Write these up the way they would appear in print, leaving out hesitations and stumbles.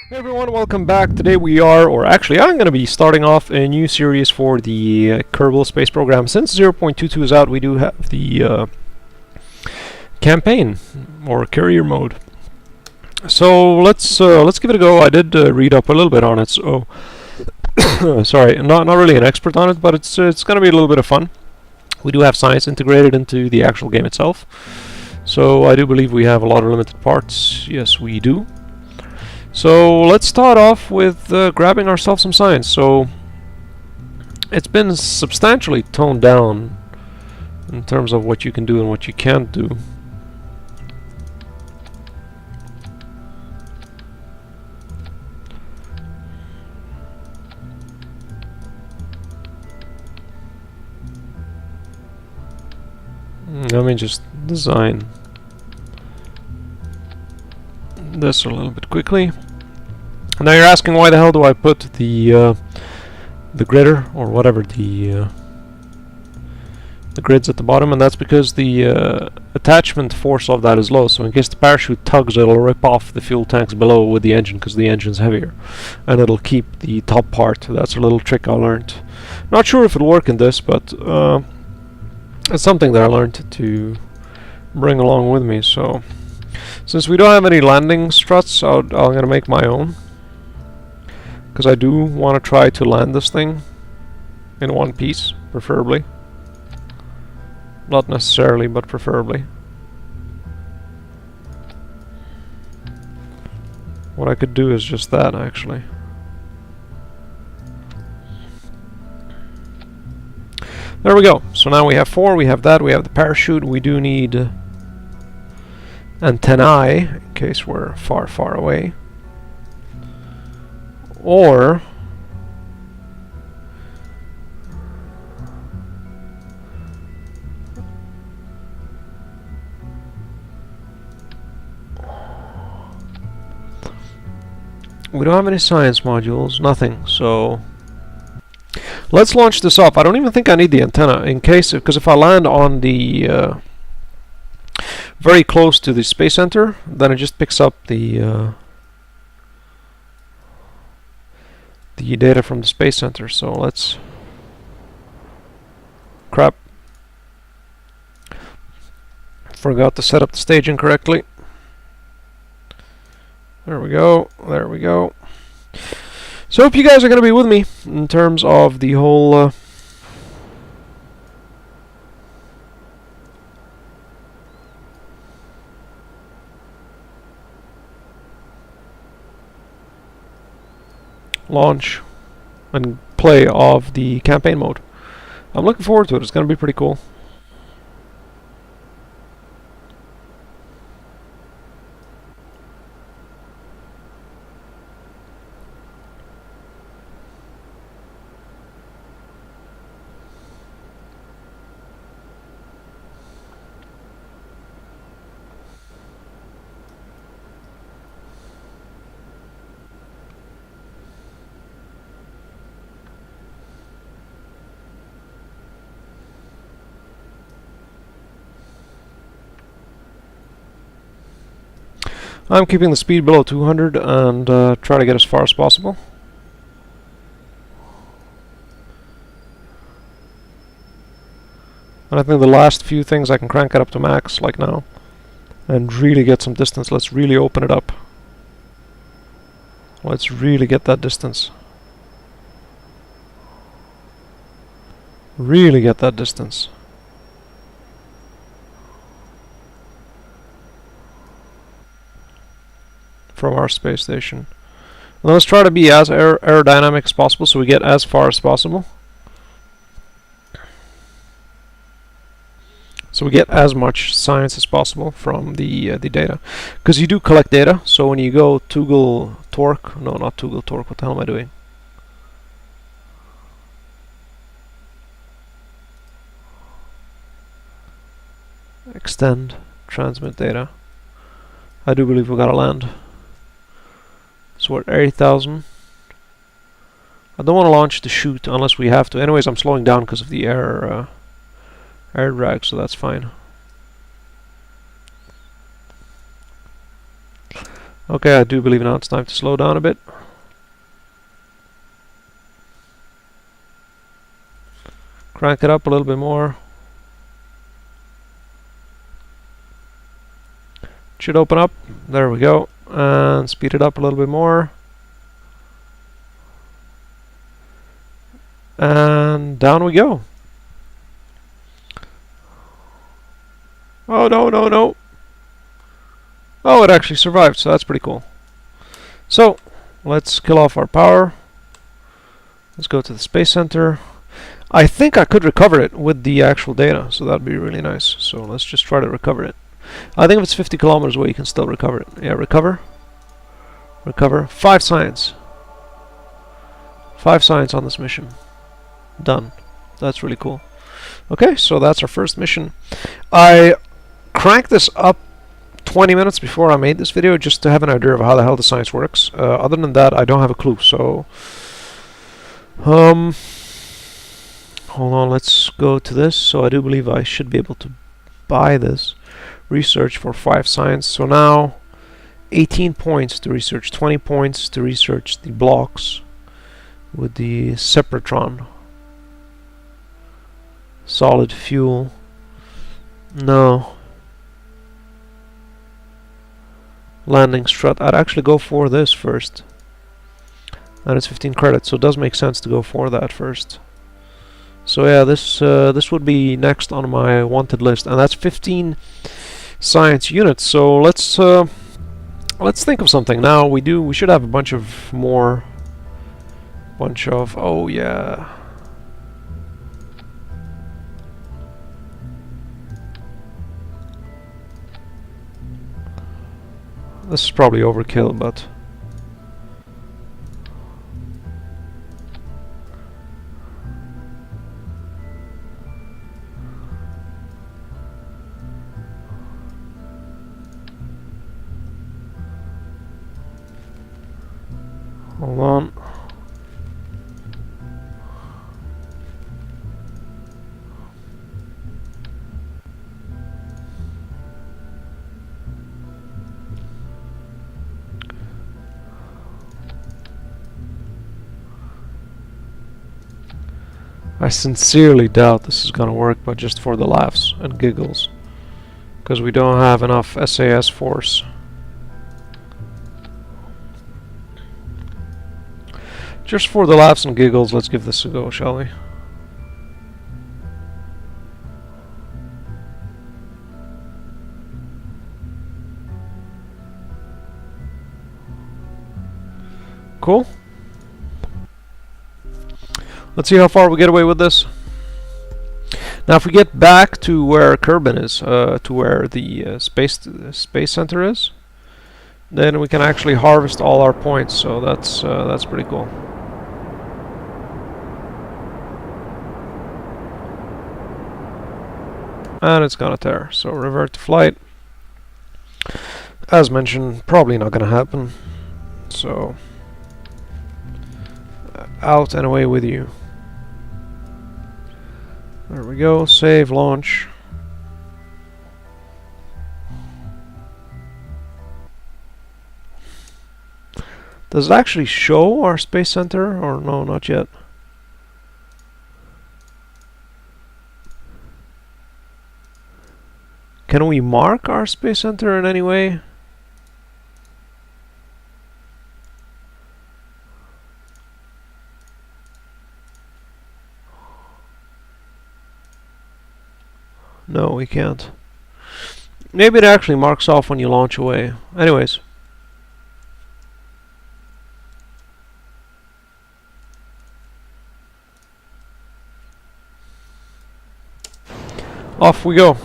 Hey everyone, welcome back. Today we are, or actually I'm going to be starting off a new series for the Kerbal space program. Since 0.22 is out, we do have the campaign, or carrier mode. So let's give it a go. I did read up a little bit on it, so sorry, not really an expert on it, but it's going to be a little bit of fun. We do have science integrated into the actual game itself, so I do believe we have a lot of limited parts. Yes, we do. So let's start off with grabbing ourselves some science. So it's been substantially toned down in terms of what you can do and what you can't do. Let me just design this a little bit quickly. Now you're asking, why the hell do I put the grider or whatever, the grids at the bottom? And that's because the attachment force of that is low, so in case the parachute tugs, it'll rip off the fuel tanks below with the engine because the engine's heavier, and it'll keep the top part. That's a little trick I learned. Not sure if it'll work in this, but it's something that I learned to bring along with me. So since we don't have any landing struts, I'm going to make my own, because I do want to try to land this thing in one piece, preferably. Not necessarily, but preferably. What I could do is just that, actually. There we go. So now we have 4, we have that, we have the parachute. We do need antennae in case we're far away, or we don't have any science modules, nothing, so let's launch this off. I don't even think I need the antenna in case, because if I land on the very close to the space center, then it just picks up the data from the space center. So let's... crap. Forgot to set up the stage incorrectly. There we go. There we go. So hope you guys are going to be with me in terms of the whole launch and play of the campaign mode. I'm looking forward to it. It's going to be pretty cool. I'm keeping the speed below 200 and try to get as far as possible. And I think the last few things I can crank it up to max, like now, and really get some distance. Let's really open it up. Let's really get that distance. Really get that distance. From our space station. And let's try to be as aerodynamic as possible, so we get as far as possible. So we get as much science as possible from the data, because you do collect data. So when you go toggle torque, no, not toggle torque. What the hell am I doing? Extend, transmit data. I do believe we gotta land. So we're at 8,000. I don't want to launch the chute unless we have to. Anyways, I'm slowing down because of the air drag, so that's fine. Okay, I do believe now it's time to slow down a bit. Crank it up a little bit more. Should open up. There we go. And speed it up a little bit more. And down we go. Oh, no, no, no. Oh, it actually survived, so that's pretty cool. So, let's kill off our power. Let's go to the Space Center. I think I could recover it with the actual data, so that'd be really nice. So let's just try to recover it. I think if it's 50 kilometers away, you can still recover it. Yeah, recover. Recover. 5 science. 5 science on this mission. Done. That's really cool. Okay, so that's our first mission. I cranked this up 20 minutes before I made this video just to have an idea of how the hell the science works. Other than that, I don't have a clue. So, hold on, let's go to this. So I do believe I should be able to buy this. Research for 5 science. So now 18 points to research, 20 points to research the blocks with the Separatron. Solid fuel. No. Landing strut. I'd actually go for this first. And it's 15 credits, so it does make sense to go for that first. So yeah, this would be next on my wanted list, and that's 15 science units. So let's think of something now. We should have a bunch of oh yeah. This is probably overkill, but hold on. I sincerely doubt this is gonna work, but just for the laughs and giggles, because we don't have enough SAS force. Just for the laughs and giggles, let's give this a go, shall we? Cool. Let's see how far we get away with this. Now, if we get back to where Kerbal is, to where the space center is, then we can actually harvest all our points. So that's pretty cool. And it's gonna tear. So revert to flight. As mentioned, probably not gonna happen. So out and away with you. There we go, save, launch. Does it actually show our space center, or no, not yet? Can we mark our space center in any way? No, we can't. Maybe it actually marks off when you launch away. Anyways. Off we go.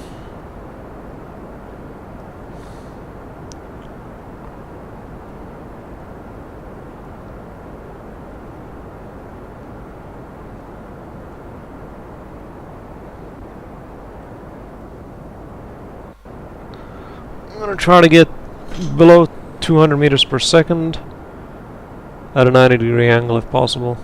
I'm gonna try to get below 200 meters per second at a 90-degree angle if possible.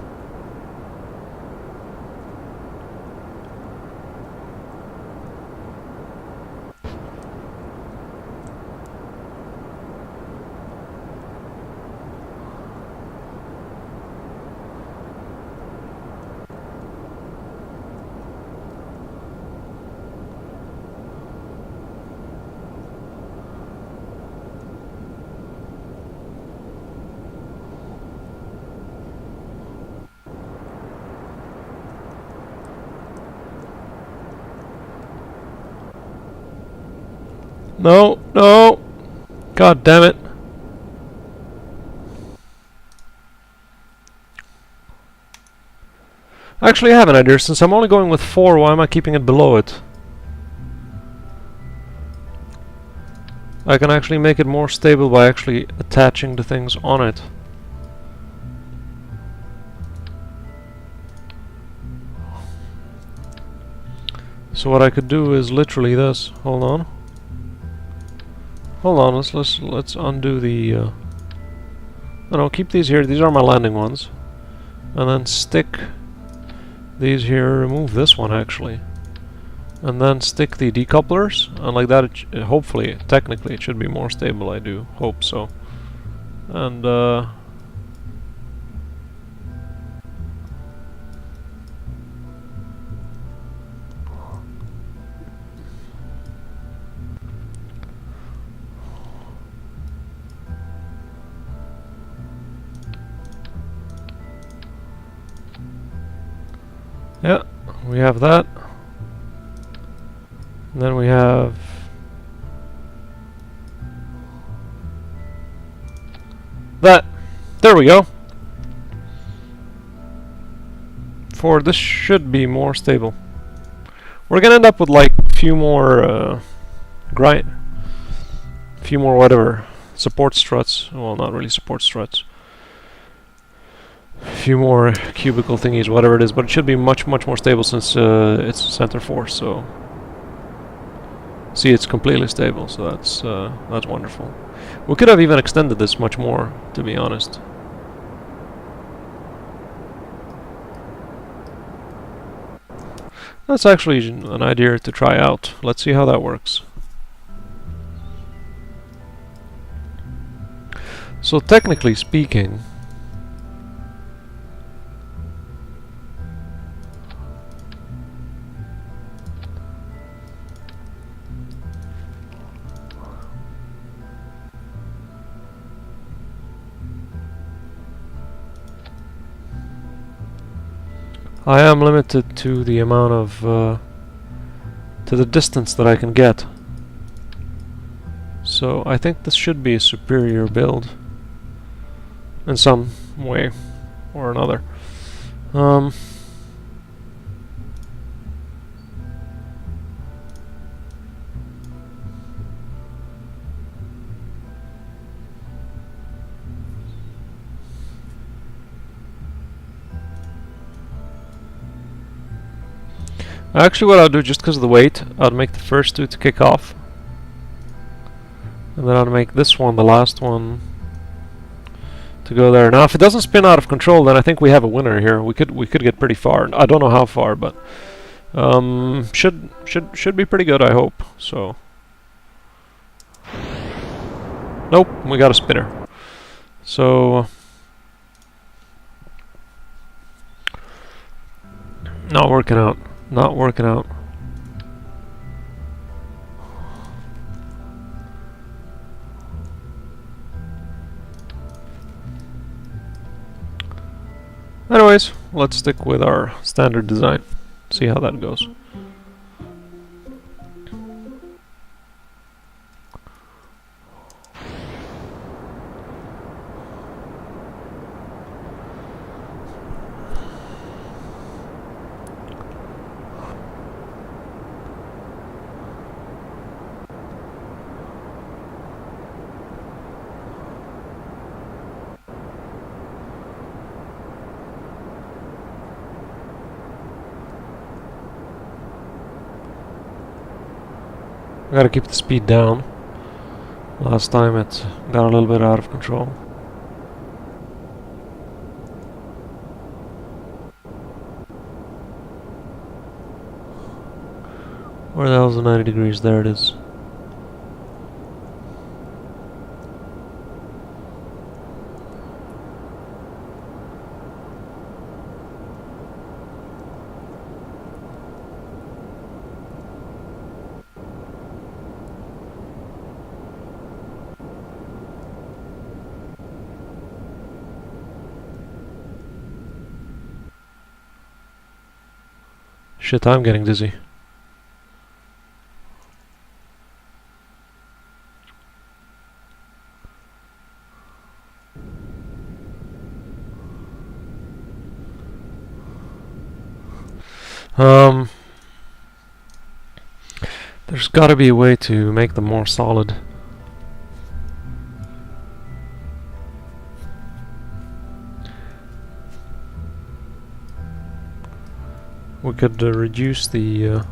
No, no! God damn it. Actually, I have an idea. Since I'm only going with 4, why am I keeping it below it? I can actually make it more stable by actually attaching the things on it. So what I could do is literally this. Hold on. Hold on. Let's undo the. No, keep these here. These are my landing ones, and then stick these here. Remove this one actually, and then stick the decouplers. And like that, hopefully, technically, it should be more stable. I do hope so. And yeah, we have that. And then we have that. There we go. This should be more stable. We're gonna end up with like a few more whatever support struts. Well, not really support struts. A few more cubicle thingies, whatever it is, but it should be much more stable since it's center force. So see, it's completely stable. So that's wonderful. We could have even extended this much more, to be honest. That's actually an idea to try out. Let's see how that works. So technically speaking, I am limited to the amount of to the distance that I can get. So I think this should be a superior build in some way or another. Actually, what I'll do, just because of the weight, I'll make the first 2 to kick off, and then I'll make this one, the last one, to go there. Now, if it doesn't spin out of control, then I think we have a winner here. We could get pretty far. I don't know how far, but should be pretty good, I hope. So, nope, we got a spinner. So, not working out. Not working out. Anyways, let's stick with our standard design. See how that goes. I gotta keep the speed down. Last time it got a little bit out of control. Where the hell's the 90 degrees? There it is. Shit, I'm getting dizzy. There's got to be a way to make them more solid. We could reduce the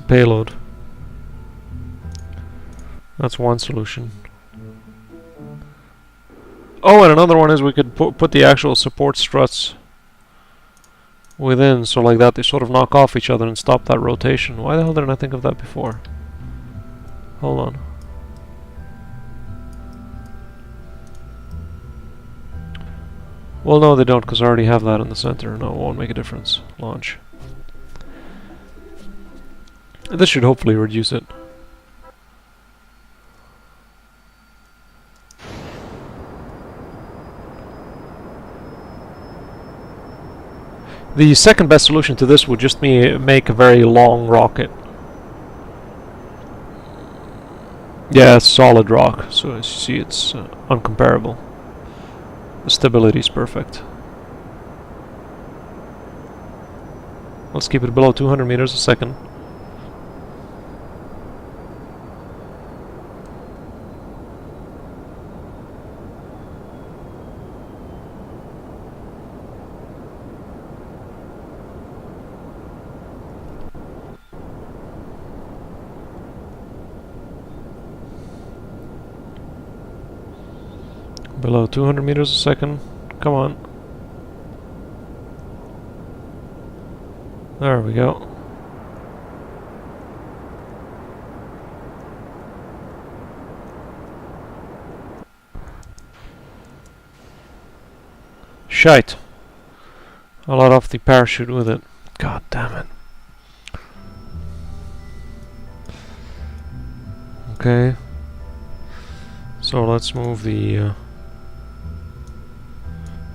payload. That's one solution. Oh, and another one is we could put the actual support struts within, so like that they sort of knock off each other and stop that rotation. Why the hell didn't I think of that before? Hold on. Well, no, they don't, because I already have that in the center. No, it won't make a difference. Launch. This should hopefully reduce it. The second best solution to this would just be make a very long rocket. Yeah, it's solid rock, so as you see it's uncomparable. The stability is perfect. Let's keep it below 200 meters a second. Below 200 meters a second. Come on. There we go. Shite. I let off the parachute with it. God damn it. Okay. So let's move the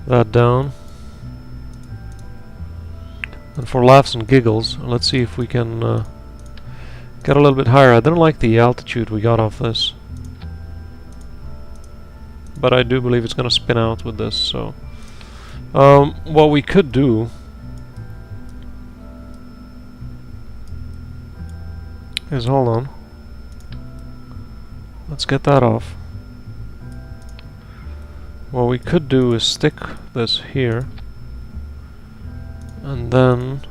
that down. And for laughs and giggles, let's see if we can get a little bit higher. I didn't like the altitude we got off this, but I do believe it's going to spin out with this. So what we could do is, hold on, let's get that off. What we could do is stick this here, and then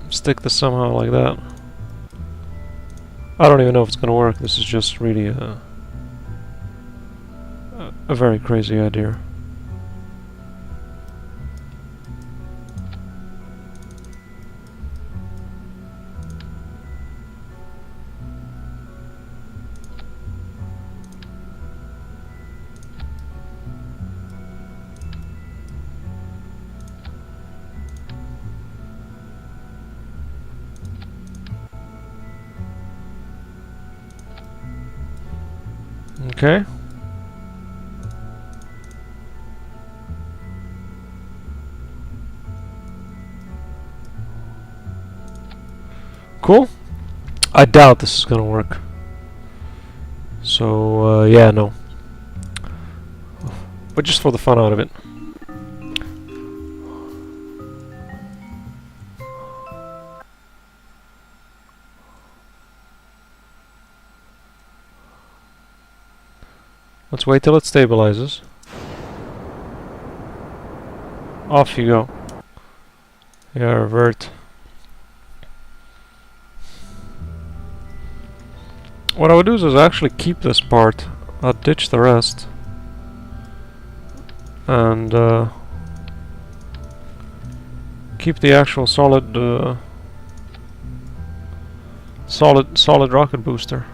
stick this somehow like that. I don't even know if it's going to work. This is just really a very crazy idea. Okay. Cool. I doubt this is gonna work. So, yeah, no. But just for the fun out of it. Let's wait till it stabilizes. Off you go. Yeah, revert. What I would do is actually keep this part. I'll ditch the rest. And keep the actual solid rocket booster.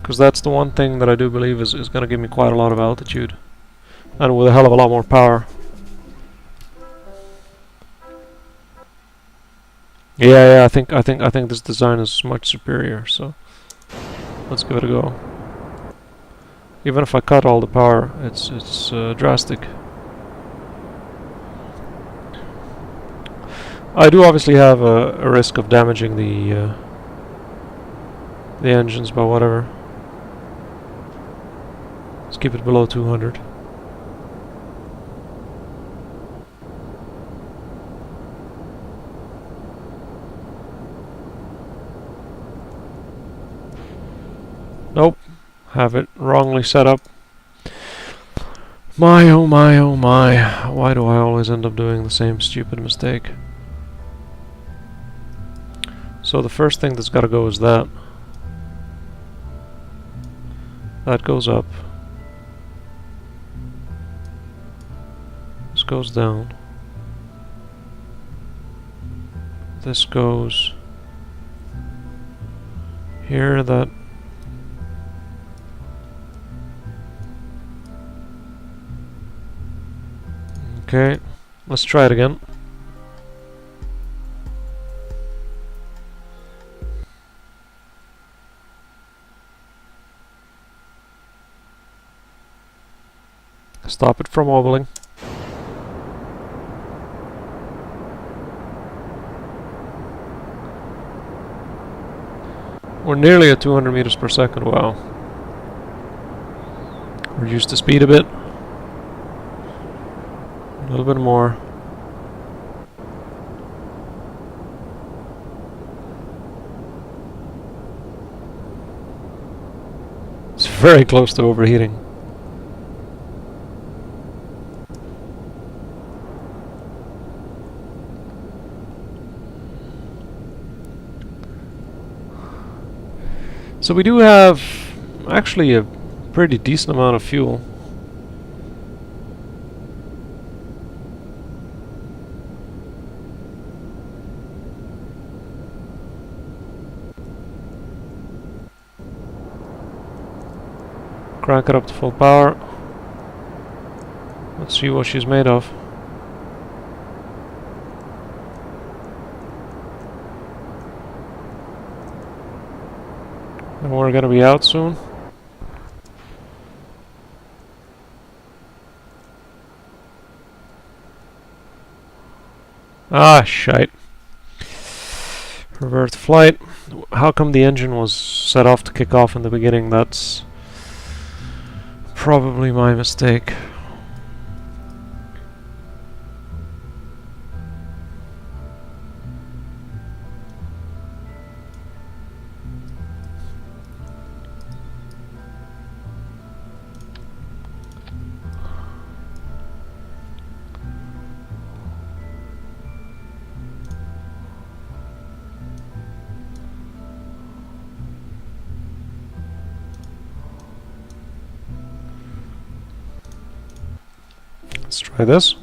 Because that's the one thing that I do believe is going to give me quite a lot of altitude. And with a hell of a lot more power. Yeah, I think this design is much superior. So let's give it a go. Even if I cut all the power, it's drastic. I do obviously have a risk of damaging the engines, but whatever. Let's keep it below 200. Nope, have it wrongly set up. My oh my oh my, why do I always end up doing the same stupid mistake? So the first thing that's gotta go is that. That goes up. This goes down. This goes here, that. Okay, let's try it again. Stop it from wobbling. We're nearly at 200 meters per second, wow. Reduce the speed a bit. A little bit more. It's very close to overheating. So we do have actually a pretty decent amount of fuel. Crank it up to full power. Let's see what she's made of. And we're gonna be out soon. Ah, shite. Revert flight. How come the engine was set off to kick off in the beginning? That's probably my mistake. Let's try this.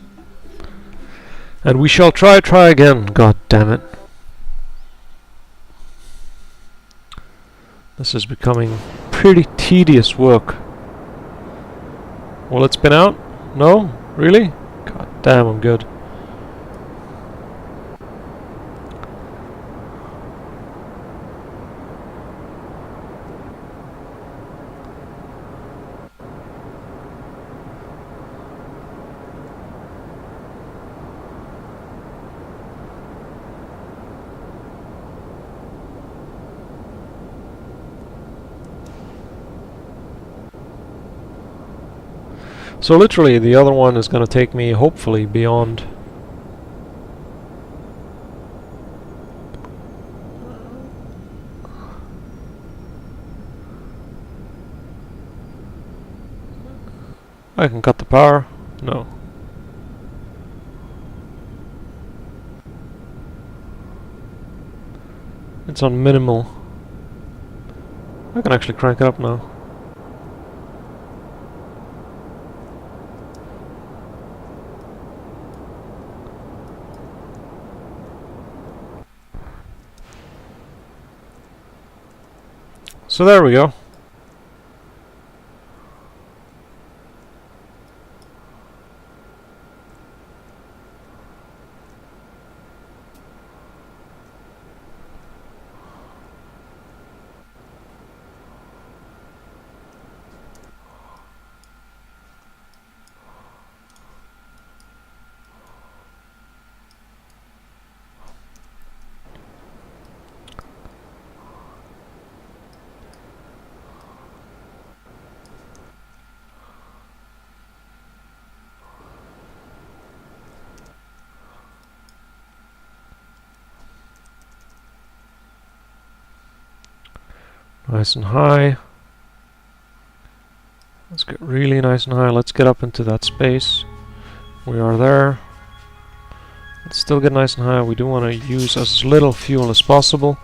And we shall try again. God damn it. This is becoming pretty tedious work. Will it spin out? No? Really? God damn, I'm good. So literally the other one is going to take me hopefully beyond I can cut the power. No. It's on minimal. I can actually crank it up now. So there we go. Nice and high. Let's get really nice and high. Let's get up into that space. We are there. Let's still get nice and high. We do want to use as little fuel as possible.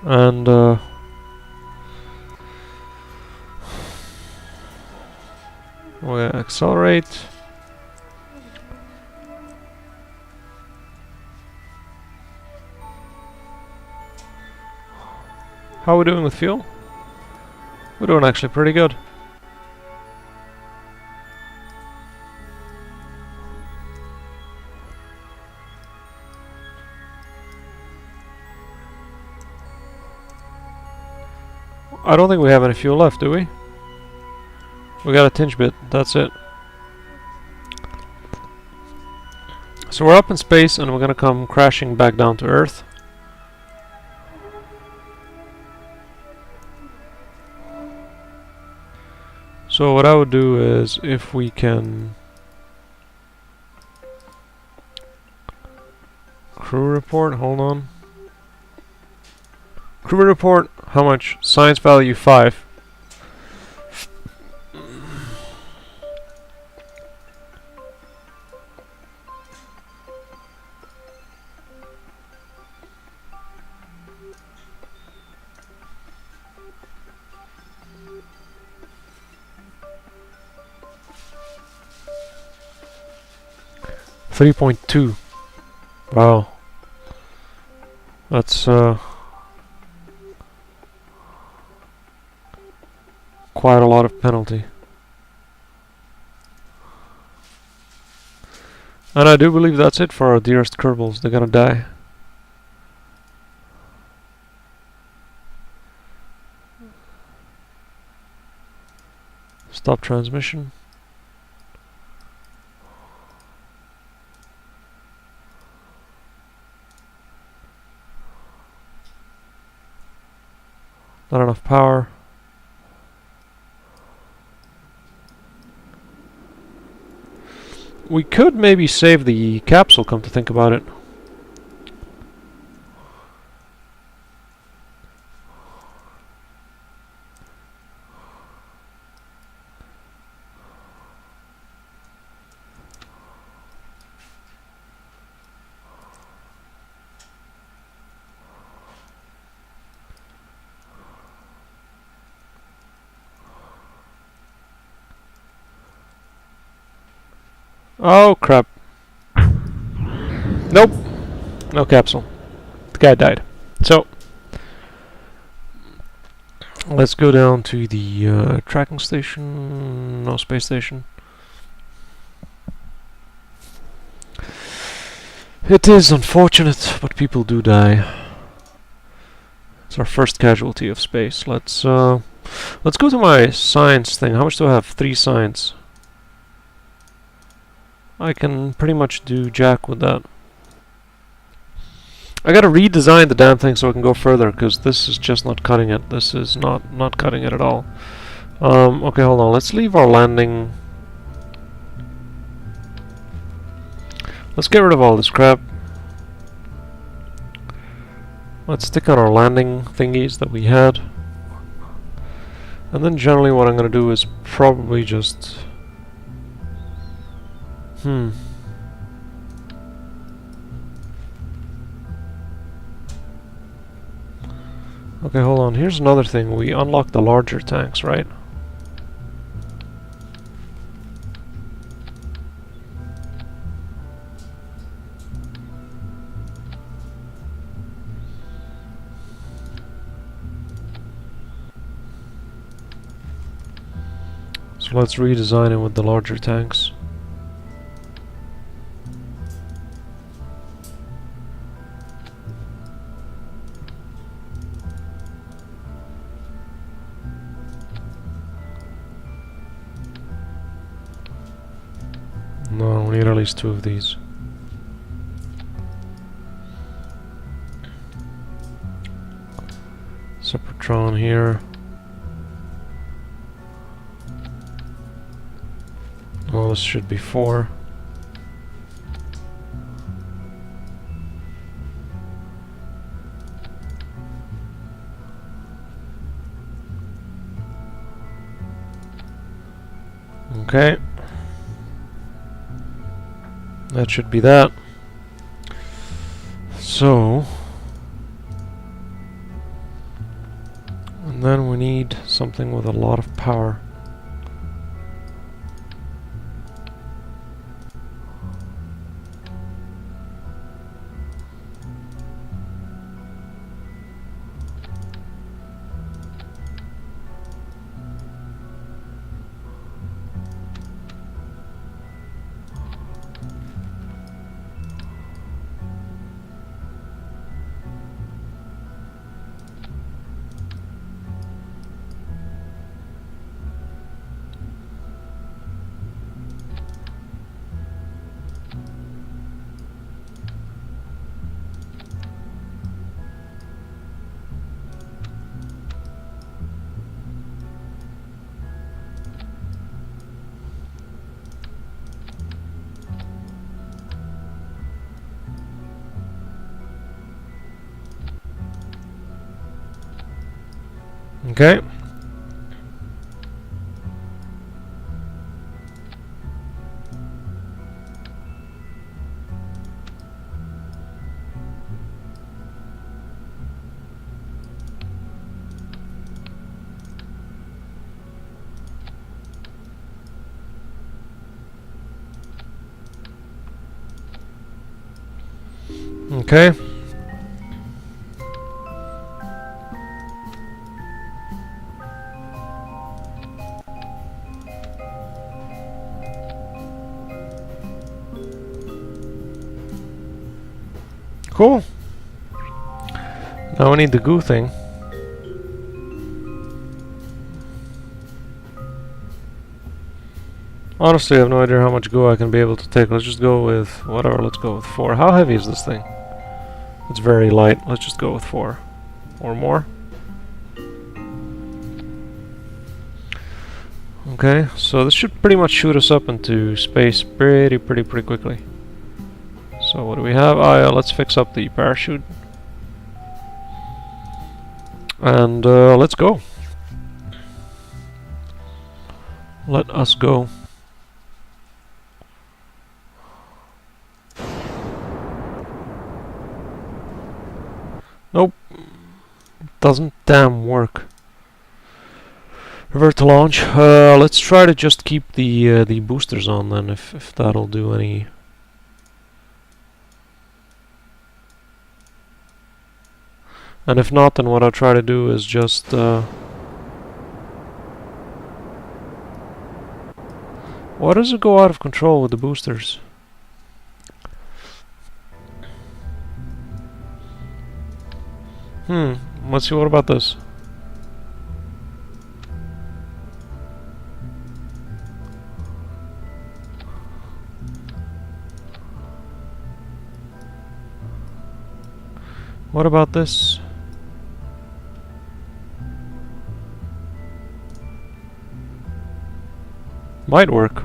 And we accelerate. How are we doing with fuel? We're doing actually pretty good. I don't think we have any fuel left, do we? We got a tinge bit, that's it. So we're up in space and we're gonna come crashing back down to Earth. So what I would do is, if we can... Crew report, hold on. Crew report, how much? Science value 5. $3.2. Wow. That's quite a lot of penalty. And I do believe that's it for our dearest Kerbals. They're gonna die. Stop transmission. Not enough power. We could maybe save the capsule, come to think about it. Oh crap. Nope. No capsule. The guy died. So let's go down to the tracking station. No space station. It is unfortunate, but people do die. It's our first casualty of space. Let's go to my science thing. How much do I have? 3 science. I can pretty much do jack with that. I gotta redesign the damn thing so I can go further, because this is just not cutting it. This is not cutting it at all. Okay, hold on. Let's leave our landing. Let's get rid of all this crap. Let's stick on our landing thingies that we had. And then generally what I'm gonna do is probably just... Okay, hold on. Here's another thing. We unlock the larger tanks, right? So let's redesign it with the larger tanks. No, we need at least 2 of these. Sepratron here. Oh, this should be 4. Okay. That should be that. So, and then we need something with a lot of power. Okay. Okay. Cool. Now we need the goo thing. Honestly, I have no idea how much goo I can be able to take. Let's just go with whatever. Let's go with 4. How heavy is this thing? It's very light. Let's just go with 4 or more. Okay, so this should pretty much shoot us up into space pretty quickly. So what do we have? Yeah, let's fix up the parachute. And let's go. Let us go. Nope. Doesn't damn work. Revert to launch. Let's try to just keep the boosters on then, if that'll do any. And if not, then what I'll try to do is just why does it go out of control with the boosters? Let's see, what about this? What about this? Might work.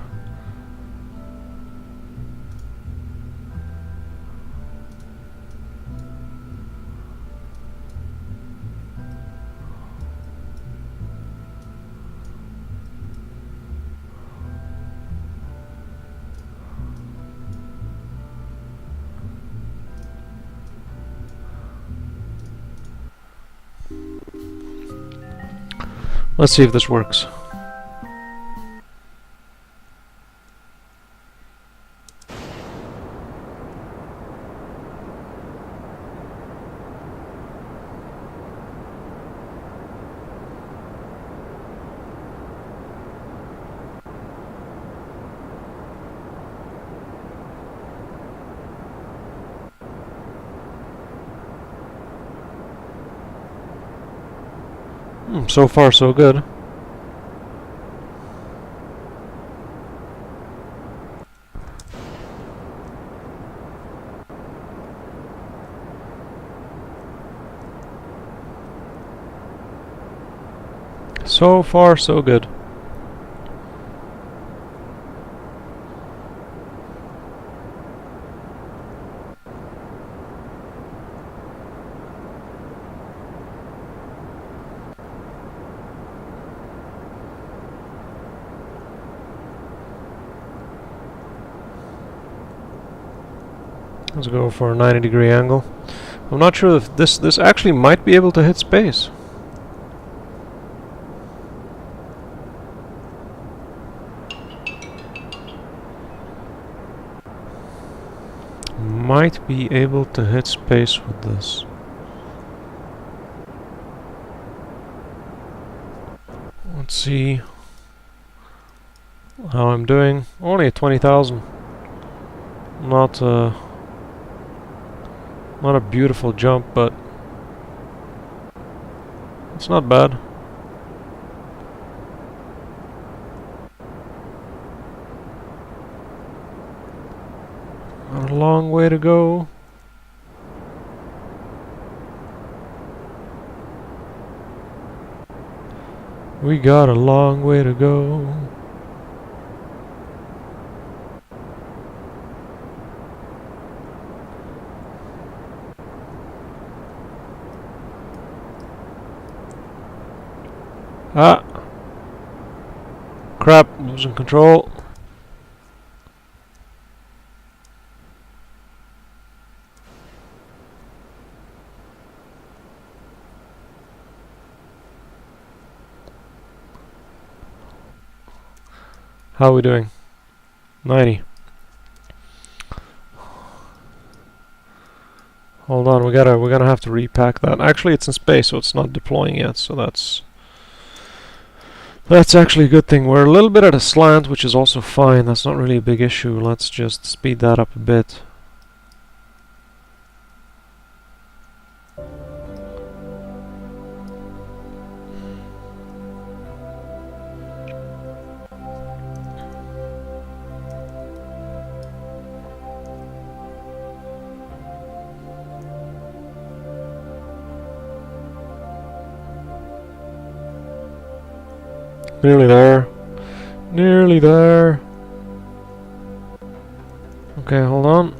Let's see if this works. So far, so good. So far, so good. Let's go for a 90-degree angle. I'm not sure if this actually might be able to hit space. Might be able to hit space with this. Let's see how I'm doing. Only at 20,000. Not a beautiful jump, but it's not bad. Got a long way to go. We got a long way to go. Ah! Crap, losing control. How are we doing? 90. Hold on, we're gonna have to repack that. Actually, it's in space, so it's not deploying yet. So that's actually a good thing. We're a little bit at a slant, which is also fine. That's not really a big issue. Let's just speed that up a bit. Nearly there. Nearly there. Okay, hold on.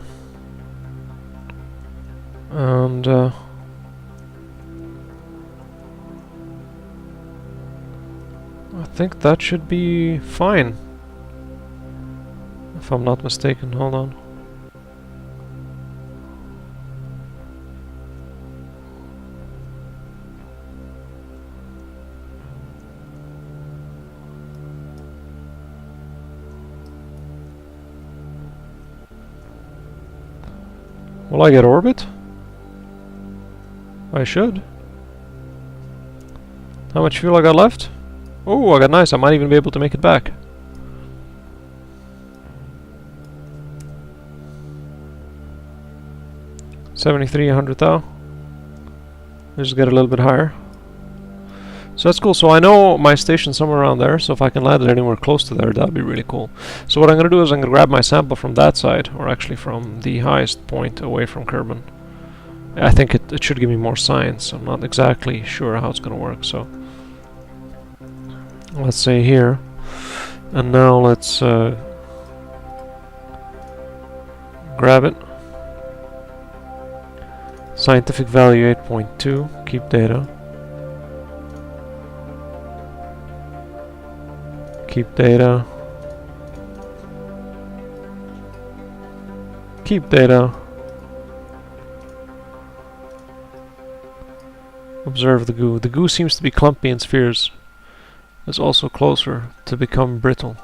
And I think that should be fine. If I'm not mistaken, hold on. Will I get orbit? I should. How much fuel I got left? Oh, I got nice. I might even be able to make it back. $73, 100 thou. Let's just get a little bit higher. So that's cool. So I know my station's somewhere around there, so if I can land it anywhere close to there, that'd be really cool. So what I'm going to do is I'm going to grab my sample from that side, or actually from the highest point away from Kerbal. I think it should give me more science. I'm not exactly sure how it's going to work, so let's say here. And now let's grab it. Scientific value 8.2, keep data. Keep data. Keep data. Observe the goo. The goo seems to be clumpy in spheres. It's also closer to become brittle.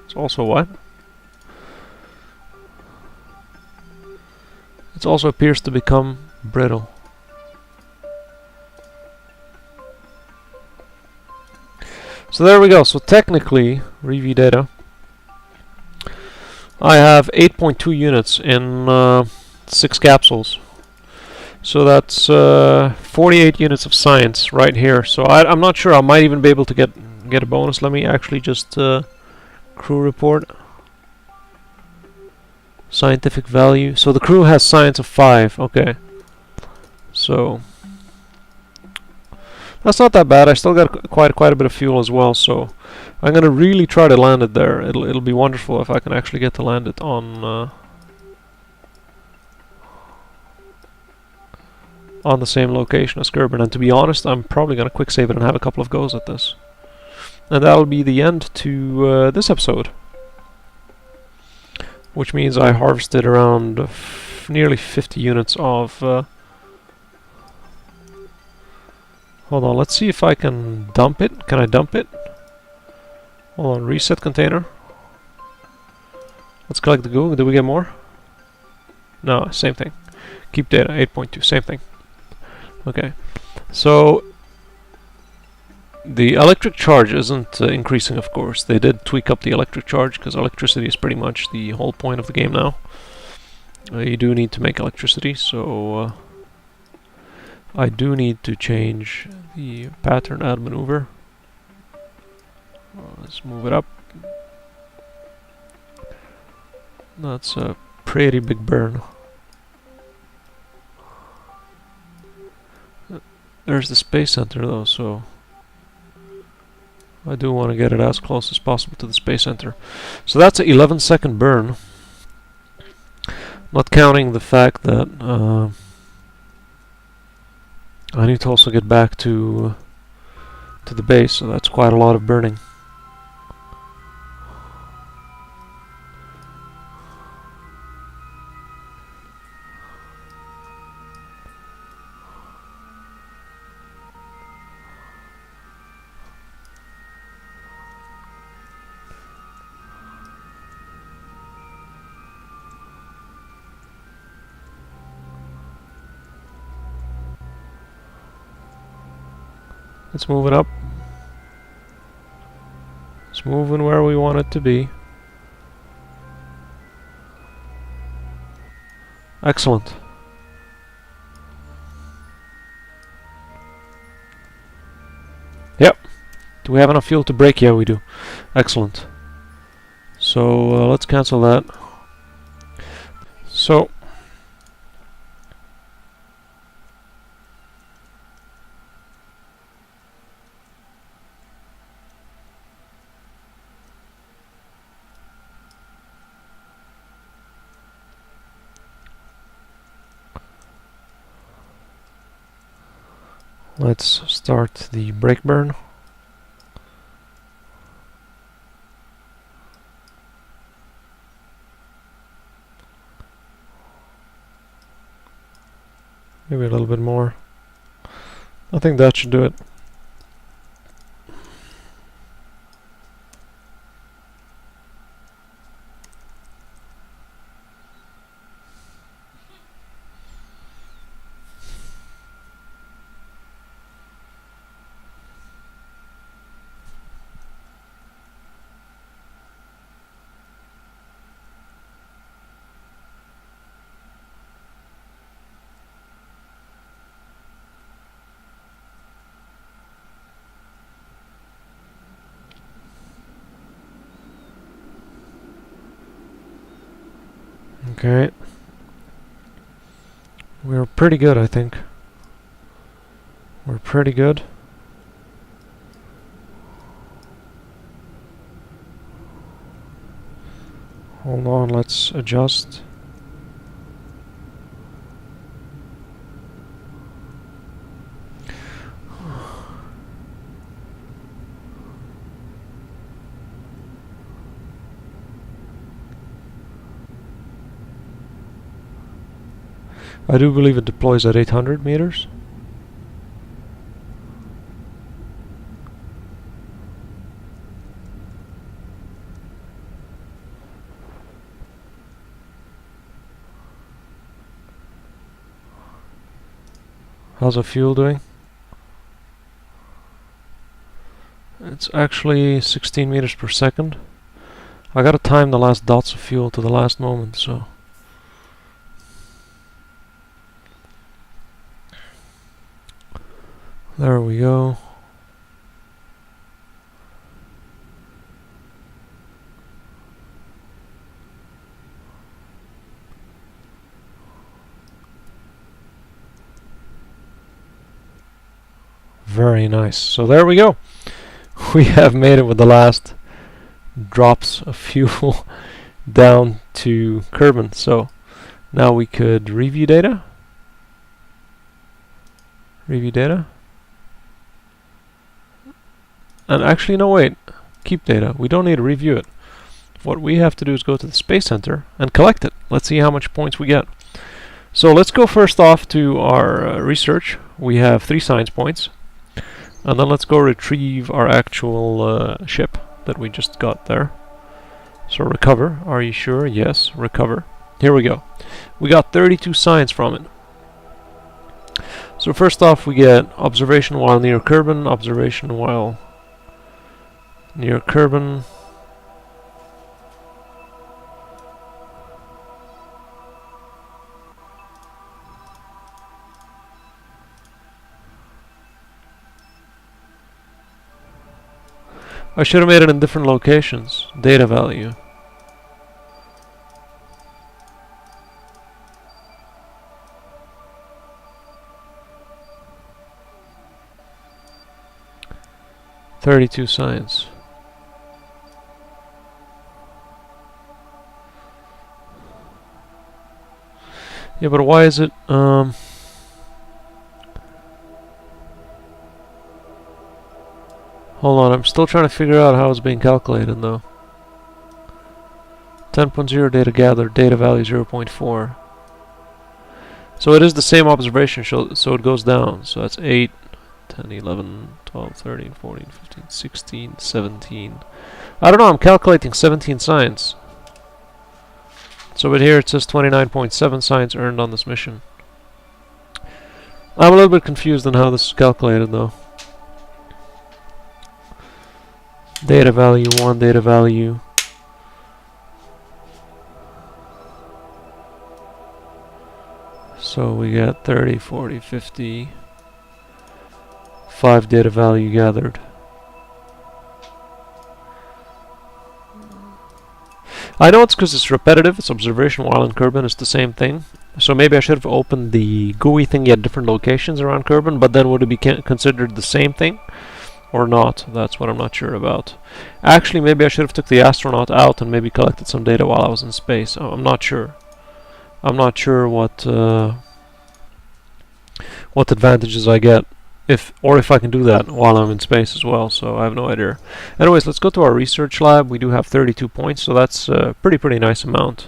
It's also what? It also appears to become brittle. So there we go. So technically, review data, I have 8.2 units in 6 capsules. So that's 48 units of science right here. So I'm not sure. I might even be able to get a bonus. Let me actually just crew report. Scientific value. So the crew has science of 5. Okay. So that's not that bad. I still got quite a bit of fuel as well, so I'm gonna really try to land it there. It'll be wonderful if I can actually get to land it on the same location as Kerbal. And to be honest, I'm probably gonna quick save it and have a couple of goes at this. And that'll be the end to this episode, which means I harvested around nearly 50 units of... hold on, let's see if I can dump it. Can I dump it? Hold on, reset container. Let's collect the goo. Did we get more? No, same thing. Keep data, 8.2, same thing. Okay, so the electric charge isn't increasing, of course. They did tweak up the electric charge because electricity is pretty much the whole point of the game now. You do need to make electricity, so I do need to change the pattern add maneuver. Let's move it up. That's a pretty big burn. There's the space center though, so I do want to get it as close as possible to the space center. So that's an 11-second burn. Not counting the fact that I need to also get back to the base, so that's quite a lot of burning. Let's move it up. It's moving where we want it to be. Excellent. Yep. Do we have enough fuel to brake? Yeah, we do. Excellent. So let's cancel that. So let's start the brake burn. Maybe a little bit more. I think that should do it. Okay. We're pretty good, I think. We're pretty good. Hold on, let's adjust. I do believe it deploys at 800 meters. How's the fuel doing? It's actually 16 meters per second. I gotta time the last dots of fuel to the last moment, so... There we go. Very nice. So there we go. We have made it with the last drops of fuel down to Kerbal. So now we could review data. Review data. And actually, no, wait. Keep data. We don't need to review it. What we have to do is go to the Space Center and collect it. Let's see how much points we get. So let's go first off to our research. We have 3 science points. And then let's go retrieve our actual ship that we just got there. So recover, are you sure? Yes, recover. Here we go. We got 32 science from it. So first off we get observation while near Kerbal, observation while near Kerbal. I should have made it in different locations. Data value. "32 science. Yeah, but why is it hold on, I'm still trying to figure out how it's being calculated though. 10.0 data gathered, data value 0.4. So it is the same observation, so it goes down. So that's 8, 10, 11, 12, 13, 14, 15, 16, 17. I don't know, I'm calculating 17 science. So but here it says 29.7 science earned on this mission. I'm a little bit confused on how this is calculated though. Data value 1, data value. So we got 30, 40, 50. 5 data value gathered. I know it's because it's repetitive, it's observation while in Kerbal, it's the same thing. So maybe I should have opened the GUI thingy at different locations around Kerbal, but then would it be considered the same thing? Or not? That's what I'm not sure about. Actually, maybe I should have took the astronaut out and maybe collected some data while I was in space. I'm not sure. I'm not sure what advantages I get if I can do that while I'm in space as well. So I have no idea. Anyways, let's go to our research lab. We do have 32 points, so that's a pretty nice amount.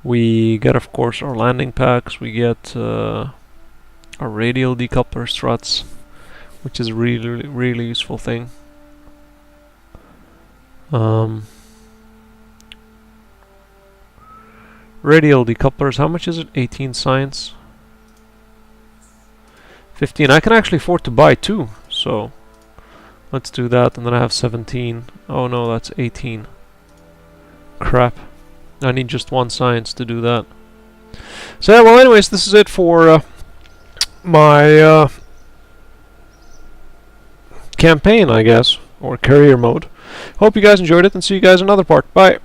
We get, of course, our landing packs. We get our radial decoupler struts, which is a really useful thing. Radial decouplers, how much is it? 18 science. 15. I can actually afford to buy 2, so let's do that, and then I have 17. Oh no, that's 18. Crap. I need just 1 science to do that. So yeah, well anyways, this is it for my campaign, I guess, or career mode. Hope you guys enjoyed it, and see you guys in another part. Bye!